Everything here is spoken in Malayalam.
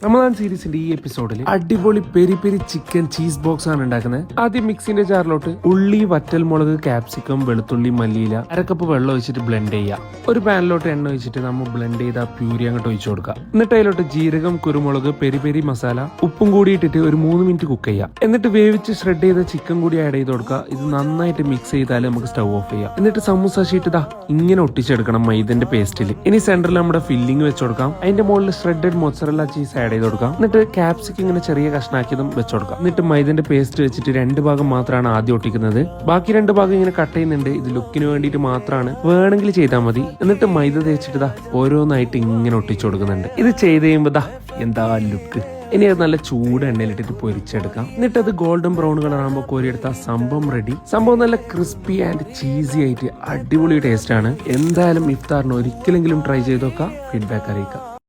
റമദാൻ സീരീസിന്റെ ഈ എപ്പിസോഡിൽ അടിപൊളി peri peri chicken cheese box ആണ് ഉണ്ടാക്കുന്നത്. ആദ്യം മിക്സിന്റെ ജാറിലോട്ട് ഉള്ളി, വറ്റൽമുളക്, കാപ്സിക്കം, വെളുത്തുള്ളി, മല്ലിയില, അരക്കപ്പ് വെള്ളം ഒഴിച്ചിട്ട് ബ്ലെൻഡ് ചെയ്യുക. ഒരു പാനിലോട്ട് എണ്ണ ഒഴിച്ചിട്ട് നമ്മൾ ബ്ലെൻഡ് ചെയ്ത പ്യൂരി അങ്ങോട്ട് ഒഴിച്ചു കൊടുക്കുക. എന്നിട്ട് അതിലോട്ട് ജീരകം, കുരുമുളക്, പെരി പെരി മസാല, ഉപ്പും കൂടി ഇട്ടിട്ട് ഒരു 3 മിനിറ്റ് കുക്ക് ചെയ്യുക. എന്നിട്ട് വേവിച്ച് ഷ്രെഡ് ചെയ്ത ചിക്കൻ കൂടി ആഡ് ചെയ്ത് കൊടുക്കുക. ഇത് നന്നായിട്ട് മിക്സ് ചെയ്താൽ നമുക്ക് സ്റ്റവ് ഓഫ് ചെയ്യാം. എന്നിട്ട് സമൂസ ഷീറ്റ് ഇതാ ഇങ്ങനെ ഒട്ടിച്ചെടുക്കണം മൈദന്റെ പേസ്റ്റിൽ. ഇനി സെന്ററിൽ നമ്മുടെ ഫില്ലിംഗ് വെച്ച് കൊടുക്കാം. അതിന്റെ മുകളിൽ ഷ്രെഡഡ് മൊസറല്ല ചീസ് ആഡ് ചെയ്ത് കൊടുക്കാം. എന്നിട്ട് ക്യാപ്സിക്കം ഇങ്ങനെ ചെറിയ കഷ്ണാക്കിയതും വെച്ച് കൊടുക്കാം. എന്നിട്ട് മൈദന്റെ പേസ്റ്റ് വെച്ചിട്ട് 2 ഭാഗം മാത്രമാണ് ആദ്യം ഒട്ടിക്കുന്നത്. ബാക്കി 2 ഭാഗം ഇങ്ങനെ കട്ട് ചെയ്യുന്നുണ്ട്. ഇത് ലുക്കിന് വേണ്ടിയിട്ട് മാത്രമാണ്, വേണമെങ്കിൽ ചെയ്താൽ മതി. എന്നിട്ട് മൈദ തേച്ചിട്ട് ദാ ഓരോന്നായിട്ട് ഇങ്ങനെ ഒട്ടിച്ചു കൊടുക്കുന്നുണ്ട്. ഇത് ചെയ്ത് കഴിയുമ്പോ ദാ എന്താ ലുക്ക്. ഇനി അത് നല്ല ചൂട് എണ്ണയിലിട്ടിട്ട് പൊരിച്ചെടുക്കാം. എന്നിട്ട് അത് ഗോൾഡൻ ബ്രൗൺ കളർ ആകുമ്പോൾ കോരിയെടുത്ത സംഭവം റെഡി. സംഭവം നല്ല ക്രിസ്പി ആൻഡ് ചീസി ആയിട്ട് അടിപൊളി ടേസ്റ്റ് ആണ്. എന്തായാലും ഇഫ്താറിന് ഒരിക്കലെങ്കിലും ട്രൈ ചെയ്ത് നോക്കാം. ഫീഡ്ബാക്ക് അറിയിക്കാം.